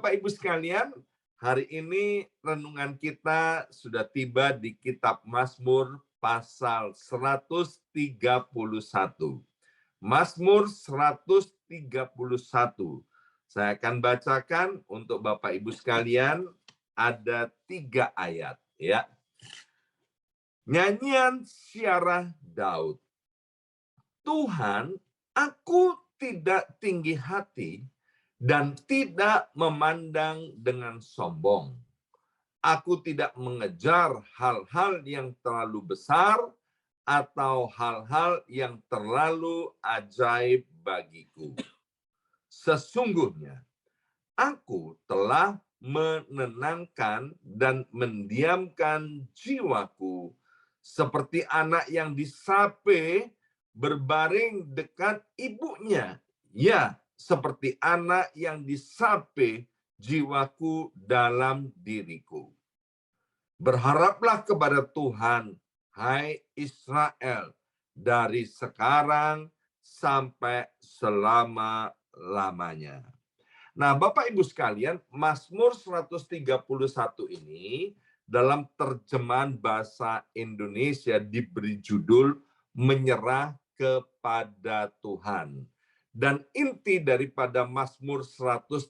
Bapak Ibu sekalian, hari ini renungan kita sudah tiba di kitab Mazmur pasal 131. Mazmur 131. Saya akan bacakan untuk Bapak Ibu sekalian, ada 3 ayat ya. Nyanyian Syiarah Daud. Tuhan, aku tidak tinggi hati dan tidak memandang dengan sombong. Aku tidak mengejar hal-hal yang terlalu besar atau hal-hal yang terlalu ajaib bagiku. Sesungguhnya, aku telah menenangkan dan mendiamkan jiwaku seperti anak yang disape berbaring dekat ibunya. Ya, seperti anak yang disape jiwaku dalam diriku. Berharaplah kepada Tuhan, hai Israel, dari sekarang sampai selama-lamanya. Nah, Bapak Ibu sekalian, Mazmur 131 ini dalam terjemahan bahasa Indonesia diberi judul Menyerah kepada Tuhan. Dan inti daripada Mazmur 131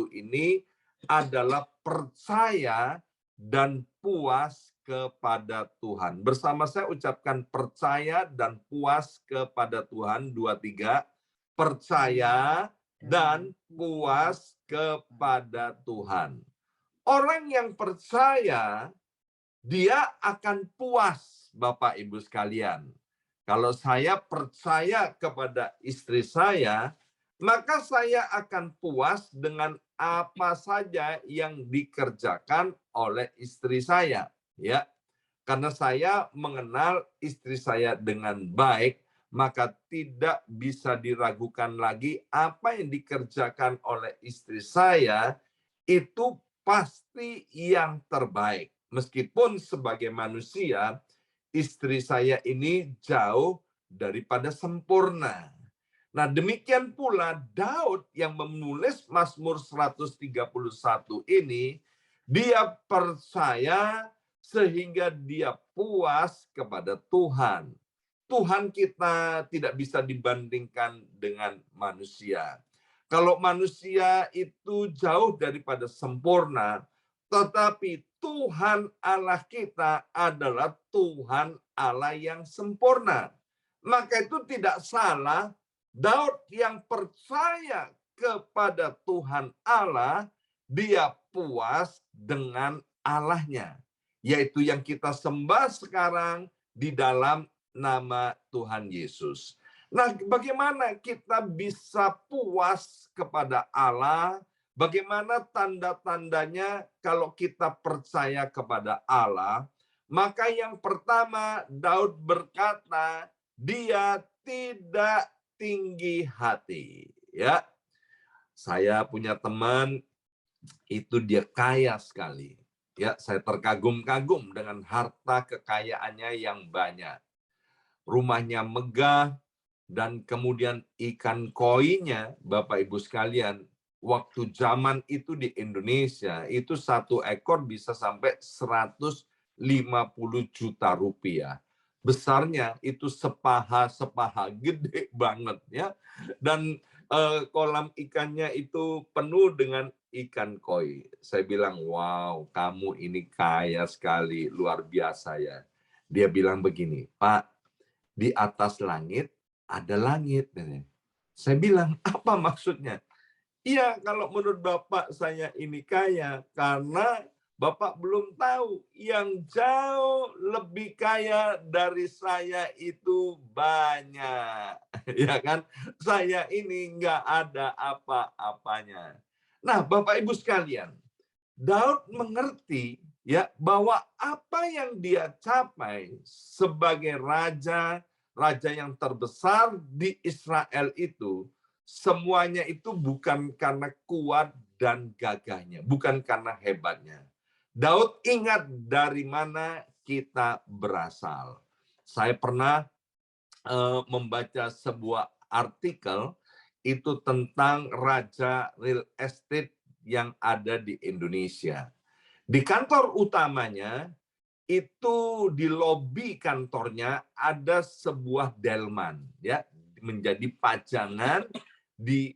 ini adalah percaya dan puas kepada Tuhan. Bersama saya ucapkan percaya dan puas kepada Tuhan, 2, 3. Percaya dan puas kepada Tuhan. Orang yang percaya, dia akan puas, Bapak Ibu sekalian. Kalau saya percaya kepada istri saya, maka saya akan puas dengan apa saja yang dikerjakan oleh istri saya, ya. Karena saya mengenal istri saya dengan baik, maka tidak bisa diragukan lagi apa yang dikerjakan oleh istri saya itu pasti yang terbaik. Meskipun sebagai manusia, istri saya ini jauh daripada sempurna. Nah, demikian pula Daud yang menulis Mazmur 131 ini, dia percaya sehingga dia puas kepada Tuhan. Tuhan kita tidak bisa dibandingkan dengan manusia. Kalau manusia itu jauh daripada sempurna, tetapi Tuhan Allah kita adalah Tuhan Allah yang sempurna. Maka itu tidak salah Daud yang percaya kepada Tuhan Allah, dia puas dengan Allahnya. Yaitu yang kita sembah sekarang di dalam nama Tuhan Yesus. Nah, bagaimana kita bisa puas kepada Allah? Bagaimana tanda-tandanya kalau kita percaya kepada Allah? Maka yang pertama, Daud berkata, dia tidak tinggi hati. Ya, saya punya teman, itu dia kaya sekali. Ya, saya terkagum-kagum dengan harta kekayaannya yang banyak. Rumahnya megah, dan kemudian ikan koinya, Bapak Ibu sekalian, waktu zaman itu di Indonesia, itu 1 ekor bisa sampai 150 juta rupiah. Besarnya itu sepaha, gede banget ya. Dan kolam ikannya itu penuh dengan ikan koi. Saya bilang, wow, kamu ini kaya sekali, luar biasa ya. Dia bilang begini, Pak, di atas langit ada langit. Saya bilang, apa maksudnya? Iya, kalau menurut Bapak saya ini kaya, karena Bapak belum tahu yang jauh lebih kaya dari saya itu banyak. Ya kan? Saya ini nggak ada apa-apanya. Nah, Bapak Ibu sekalian, Daud mengerti ya bahwa apa yang dia capai sebagai raja yang terbesar di Israel itu, semuanya itu bukan karena kuat dan gagahnya, bukan karena hebatnya. Daud ingat dari mana kita berasal. Saya pernah membaca sebuah artikel itu tentang raja real estate yang ada di Indonesia. Di kantor utamanya, itu di lobi kantornya ada sebuah delman, ya, menjadi pajangan di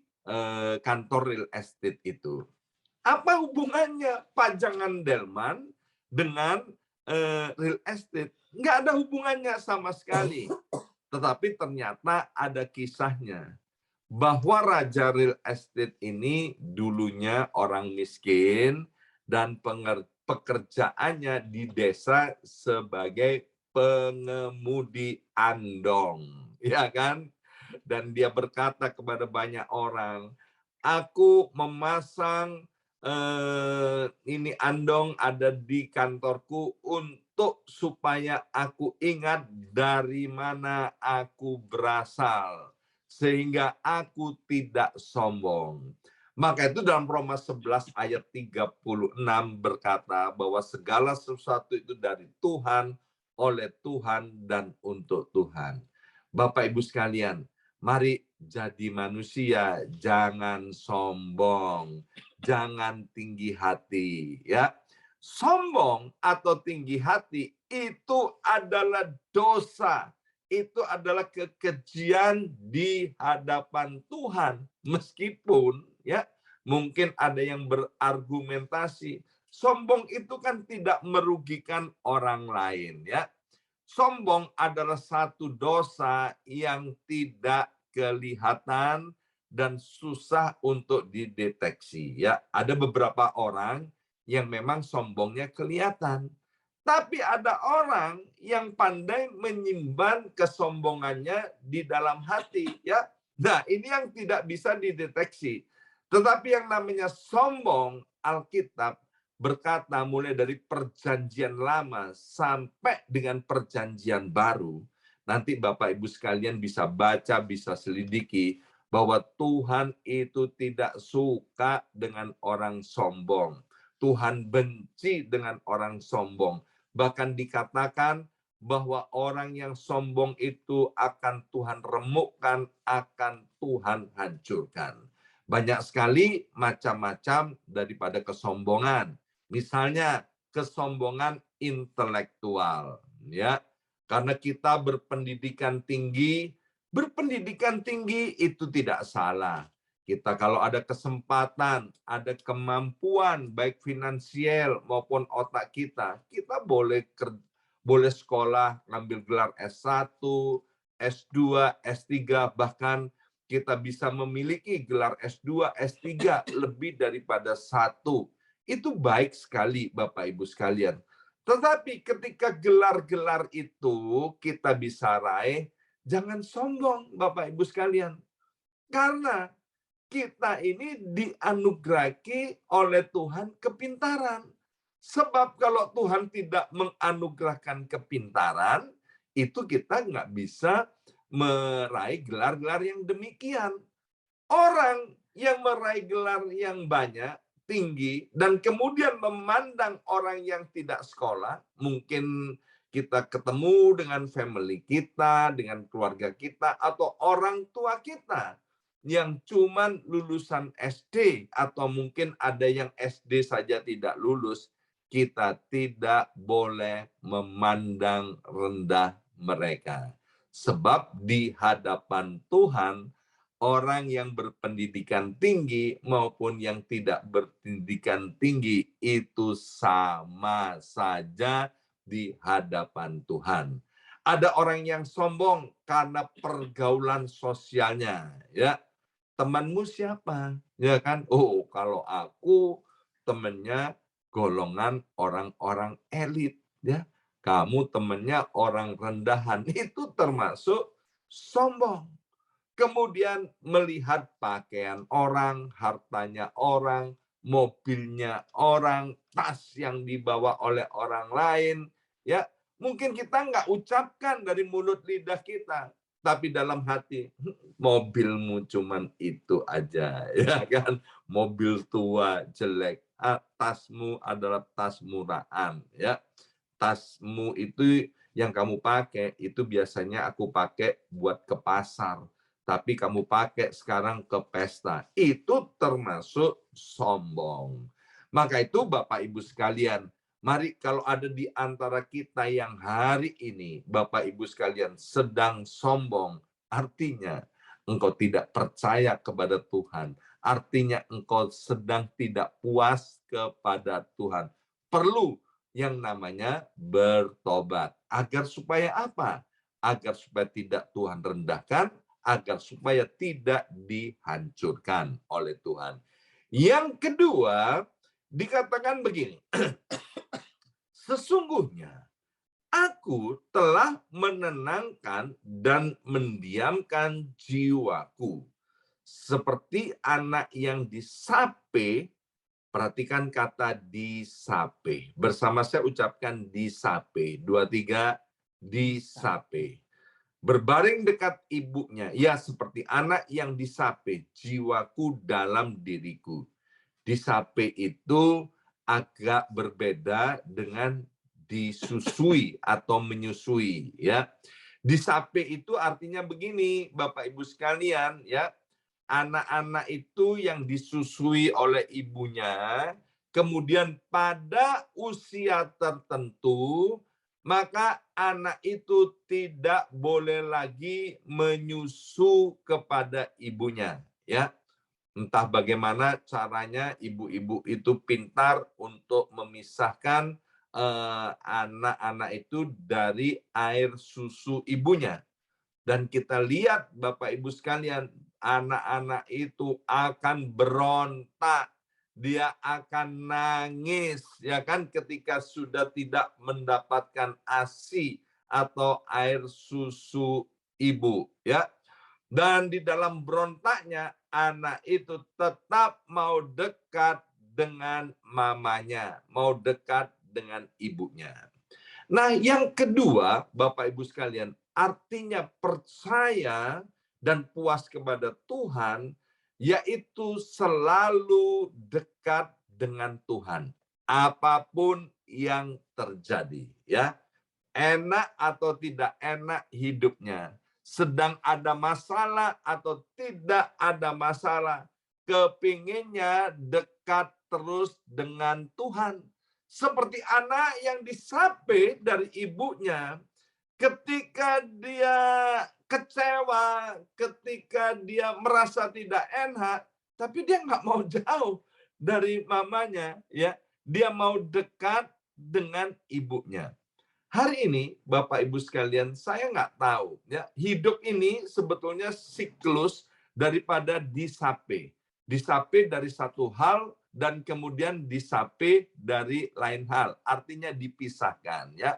kantor real estate itu. Apa hubungannya pajangan delman dengan real estate? Nggak ada hubungannya sama sekali. Tetapi ternyata ada kisahnya. Bahwa raja real estate ini dulunya orang miskin dan pekerjaannya di desa sebagai pengemudi andong, ya kan? Dan dia berkata kepada banyak orang, aku memasang ini andong ada di kantorku untuk supaya aku ingat dari mana aku berasal, sehingga aku tidak sombong. Maka itu dalam Roma 11 ayat 36 berkata bahwa segala sesuatu itu dari Tuhan, oleh Tuhan, dan untuk Tuhan. Bapak Ibu sekalian, mari jadi manusia, jangan sombong, jangan tinggi hati, ya. Sombong atau tinggi hati itu adalah dosa. Itu adalah kekejian di hadapan Tuhan. Meskipun ya mungkin ada yang berargumentasi, sombong itu kan tidak merugikan orang lain, ya. Sombong adalah satu dosa yang tidak kelihatan dan susah untuk dideteksi, ya. Ada beberapa orang yang memang sombongnya kelihatan. Tapi ada orang yang pandai menyimpan kesombongannya di dalam hati, ya. Nah, ini yang tidak bisa dideteksi. Tetapi yang namanya sombong, Alkitab berkata mulai dari perjanjian lama sampai dengan perjanjian baru. Nanti Bapak Ibu sekalian bisa baca, bisa selidiki bahwa Tuhan itu tidak suka dengan orang sombong. Tuhan benci dengan orang sombong. Bahkan dikatakan bahwa orang yang sombong itu akan Tuhan remukkan, akan Tuhan hancurkan. Banyak sekali macam-macam daripada kesombongan. Misalnya kesombongan intelektual, ya. Karena kita berpendidikan tinggi itu tidak salah. Kita kalau ada kesempatan, ada kemampuan baik finansial maupun otak kita boleh sekolah, ngambil gelar S1, S2, S3, bahkan kita bisa memiliki gelar S2, S3 lebih daripada satu. Itu baik sekali Bapak Ibu sekalian. Tetapi ketika gelar-gelar itu kita bisa raih, jangan sombong Bapak Ibu sekalian. Karena kita ini dianugerahi oleh Tuhan kepintaran. Sebab kalau Tuhan tidak menganugerahkan kepintaran, itu kita nggak bisa meraih gelar-gelar yang demikian. Orang yang meraih gelar yang banyak, tinggi, dan kemudian memandang orang yang tidak sekolah, mungkin kita ketemu dengan family kita, dengan keluarga kita, atau orang tua kita yang cuman lulusan SD, atau mungkin ada yang SD saja tidak lulus, kita tidak boleh memandang rendah mereka. Sebab di hadapan Tuhan, orang yang berpendidikan tinggi maupun yang tidak berpendidikan tinggi itu sama saja di hadapan Tuhan. Ada orang yang sombong karena pergaulan sosialnya, ya. Temanmu siapa? Ya kan? Oh, kalau aku temannya golongan orang-orang elit, ya. Kamu temannya orang rendahan. Itu termasuk sombong. Kemudian melihat pakaian orang, hartanya orang, mobilnya orang, tas yang dibawa oleh orang lain, ya. Mungkin kita nggak ucapkan dari mulut lidah kita, tapi dalam hati, mobilmu cuman itu aja, ya kan? Mobil tua jelek, tasmu adalah tas murahan, ya. Tasmu itu yang kamu pakai itu biasanya aku pakai buat ke pasar. tapi kamu pakai sekarang ke pesta. Itu termasuk sombong. Maka itu Bapak Ibu sekalian, mari kalau ada di antara kita yang hari ini, Bapak Ibu sekalian, sedang sombong, artinya engkau tidak percaya kepada Tuhan. Artinya engkau sedang tidak puas kepada Tuhan. Perlu yang namanya bertobat. Agar supaya apa? Agar supaya tidak Tuhan rendahkan, agar supaya tidak dihancurkan oleh Tuhan. Yang kedua, dikatakan begini, sesungguhnya aku telah menenangkan dan mendiamkan jiwaku. Seperti anak yang disape, perhatikan kata disape. Bersama saya ucapkan disape. 2, 3, disape. Berbaring dekat ibunya, ya seperti anak yang disape, jiwaku dalam diriku. Disape itu agak berbeda dengan disusui atau menyusui, ya. Disape itu artinya begini, Bapak Ibu sekalian, ya. Anak-anak itu yang disusui oleh ibunya, kemudian pada usia tertentu, maka anak itu tidak boleh lagi menyusu kepada ibunya, ya. Entah bagaimana caranya ibu-ibu itu pintar untuk memisahkan anak-anak itu dari air susu ibunya. Dan kita lihat Bapak Ibu sekalian, anak-anak itu akan berontak, dia akan nangis, ya kan, ketika sudah tidak mendapatkan ASI atau air susu ibu, ya. Dan di dalam berontaknya, anak itu tetap mau dekat dengan mamanya, mau dekat dengan ibunya. Nah, yang kedua, Bapak Ibu sekalian, artinya percaya dan puas kepada Tuhan, yaitu selalu dekat dengan Tuhan. Apapun yang terjadi, ya. Enak atau tidak enak hidupnya, sedang ada masalah atau tidak ada masalah, kepinginnya dekat terus dengan Tuhan. Seperti anak yang disape dari ibunya, ketika dia kecewa, ketika dia merasa tidak enak, tapi dia nggak mau jauh dari mamanya, ya. Dia mau dekat dengan ibunya. Hari ini, Bapak Ibu sekalian, saya nggak tahu, ya, hidup ini sebetulnya siklus daripada disape. Disape dari satu hal dan kemudian disape dari lain hal. Artinya dipisahkan, ya.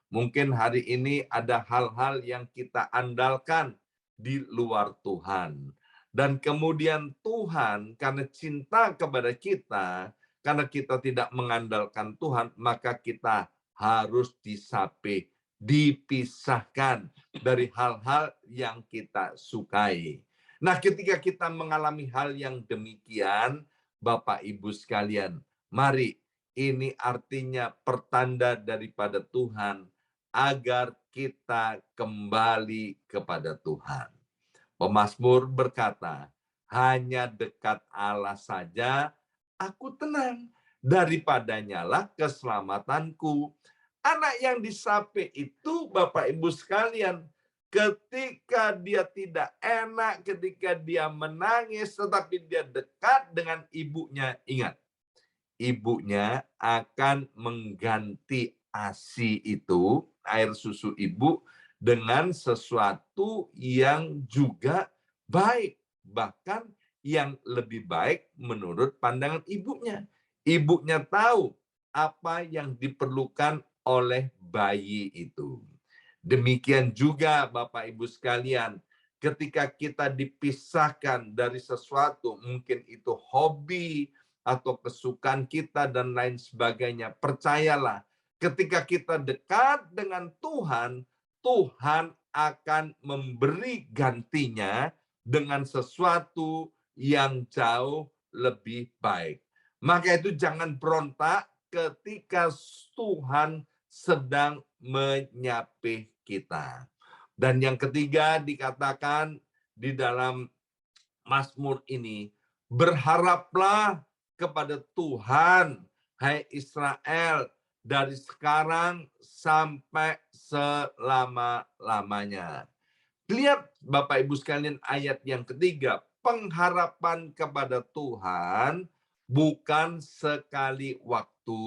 Mungkin hari ini ada hal-hal yang kita andalkan di luar Tuhan. Dan kemudian Tuhan, karena cinta kepada kita, karena kita tidak mengandalkan Tuhan, maka kita harus disape, dipisahkan dari hal-hal yang kita sukai. Nah, ketika kita mengalami hal yang demikian, Bapak Ibu sekalian, mari, ini artinya pertanda daripada Tuhan agar kita kembali kepada Tuhan. Pemazmur berkata, hanya dekat Allah saja aku tenang, daripadanya lah keselamatanku. Anak yang disape itu, Bapak Ibu sekalian, ketika dia tidak enak, ketika dia menangis, tetapi dia dekat dengan ibunya, ingat, ibunya akan mengganti ASI itu, air susu ibu, dengan sesuatu yang juga baik, bahkan yang lebih baik menurut pandangan ibunya. Ibunya tahu apa yang diperlukan oleh bayi itu. Demikian juga Bapak Ibu sekalian, ketika kita dipisahkan dari sesuatu, mungkin itu hobi atau kesukaan kita dan lain sebagainya, percayalah, ketika kita dekat dengan Tuhan, Tuhan akan memberi gantinya dengan sesuatu yang jauh lebih baik. Maka itu jangan berontak ketika Tuhan sedang menyape kita. Dan yang ketiga dikatakan di dalam Mazmur ini, berharaplah kepada Tuhan, hai Israel, dari sekarang sampai selama-lamanya. Lihat Bapak Ibu sekalian ayat yang ketiga, pengharapan kepada Tuhan bukan sekali waktu,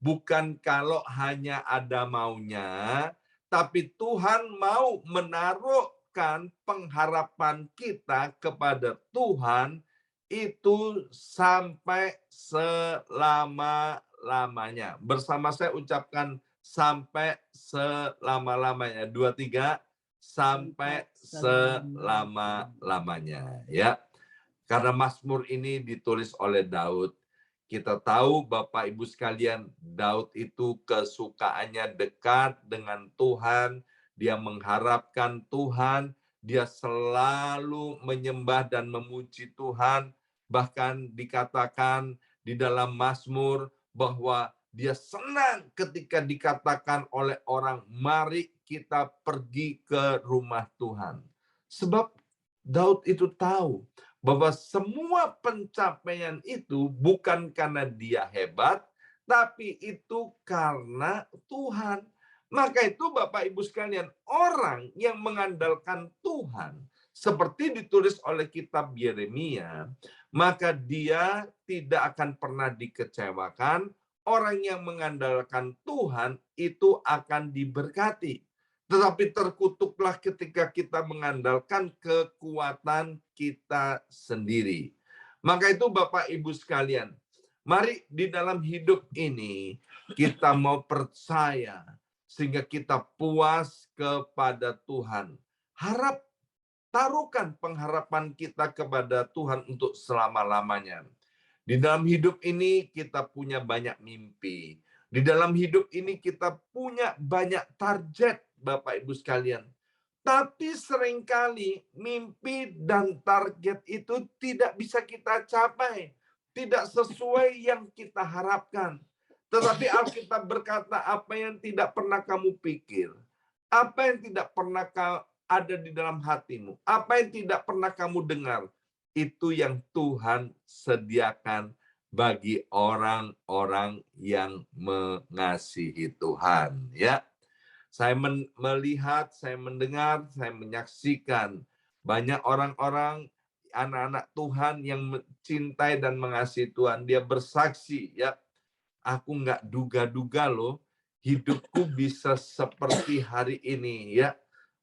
bukan kalau hanya ada maunya, tapi Tuhan mau menaruhkan pengharapan kita kepada Tuhan itu sampai selama-lamanya. Bersama saya ucapkan sampai selama-lamanya. 2, 3, sampai selama-lamanya, ya. Karena Mazmur ini ditulis oleh Daud. Kita tahu Bapak Ibu sekalian, Daud itu kesukaannya dekat dengan Tuhan, dia mengharapkan Tuhan, dia selalu menyembah dan memuji Tuhan. Bahkan dikatakan di dalam Mazmur bahwa dia senang ketika dikatakan oleh orang, mari kita pergi ke rumah Tuhan. Sebab Daud itu tahu bahwa semua pencapaian itu bukan karena dia hebat, tapi itu karena Tuhan. Maka itu Bapak Ibu sekalian, orang yang mengandalkan Tuhan, seperti ditulis oleh kitab Yeremia, maka dia tidak akan pernah dikecewakan. Orang yang mengandalkan Tuhan itu akan diberkati. Tetapi terkutuklah ketika kita mengandalkan kekuatan kita sendiri. Maka itu Bapak Ibu sekalian, mari di dalam hidup ini kita mau percaya sehingga kita puas kepada Tuhan. Taruhkan pengharapan kita kepada Tuhan untuk selama-lamanya. Di dalam hidup ini kita punya banyak mimpi. Di dalam hidup ini kita punya banyak target, Bapak Ibu sekalian. Tapi seringkali mimpi dan target itu tidak bisa kita capai. Tidak sesuai yang kita harapkan. Tetapi Alkitab berkata, apa yang tidak pernah kamu pikir, apa yang tidak pernah ada di dalam hatimu, apa yang tidak pernah kamu dengar, itu yang Tuhan sediakan bagi orang-orang yang mengasihi Tuhan, ya. Saya melihat, saya mendengar, saya menyaksikan banyak orang-orang, anak-anak Tuhan yang mencintai dan mengasihi Tuhan. Dia bersaksi, ya, aku nggak duga-duga loh hidupku bisa seperti hari ini, ya.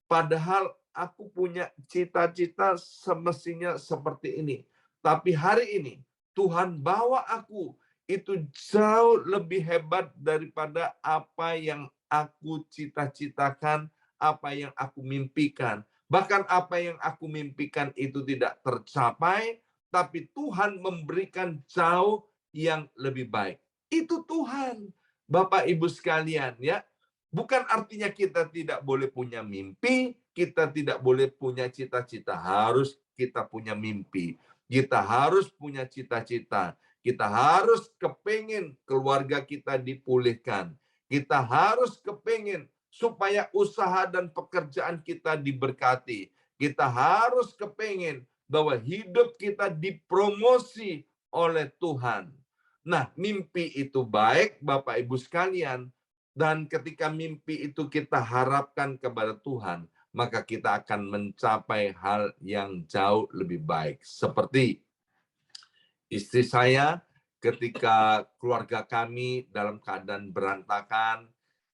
Padahal aku punya cita-cita semestinya seperti ini. Tapi hari ini Tuhan bawa aku itu jauh lebih hebat daripada apa yang aku cita-citakan, apa yang aku mimpikan. Bahkan apa yang aku mimpikan itu tidak tercapai, tapi Tuhan memberikan jauh yang lebih baik. Itu Tuhan, Bapak Ibu sekalian, ya. Bukan artinya kita tidak boleh punya mimpi, kita tidak boleh punya cita-cita. Harus kita punya mimpi. Kita harus punya cita-cita. Kita harus kepingin keluarga kita dipulihkan. Kita harus kepingin supaya usaha dan pekerjaan kita diberkati. Kita harus kepingin bahwa hidup kita dipromosi oleh Tuhan. Nah, mimpi itu baik, Bapak Ibu sekalian. Dan ketika mimpi itu kita harapkan kepada Tuhan, maka kita akan mencapai hal yang jauh lebih baik. Seperti istri saya, ketika keluarga kami dalam keadaan berantakan,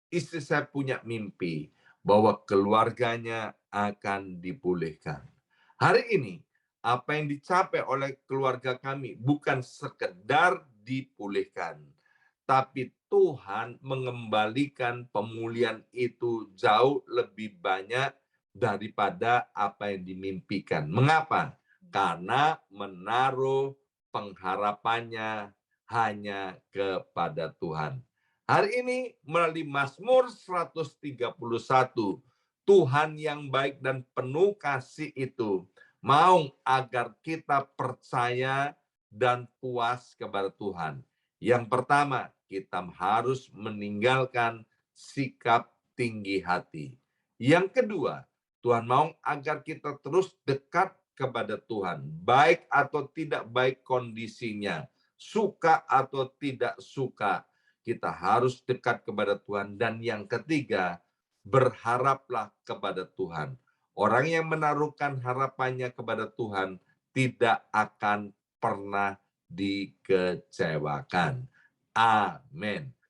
istri saya punya mimpi bahwa keluarganya akan dipulihkan. Hari ini, apa yang dicapai oleh keluarga kami bukan sekedar dipulihkan, tapi Tuhan mengembalikan pemulihan itu jauh lebih banyak daripada apa yang dimimpikan. Mengapa? Karena menaruh pengharapannya hanya kepada Tuhan. Hari ini melalui Mazmur 131, Tuhan yang baik dan penuh kasih itu mau agar kita percaya dan puas kepada Tuhan. Yang pertama, kita harus meninggalkan sikap tinggi hati. Yang kedua, Tuhan mau agar kita terus dekat kepada Tuhan, baik atau tidak baik kondisinya, suka atau tidak suka, kita harus dekat kepada Tuhan. Dan yang ketiga, berharaplah kepada Tuhan. Orang yang menaruhkan harapannya kepada Tuhan tidak akan pernah dikecewakan. Amin.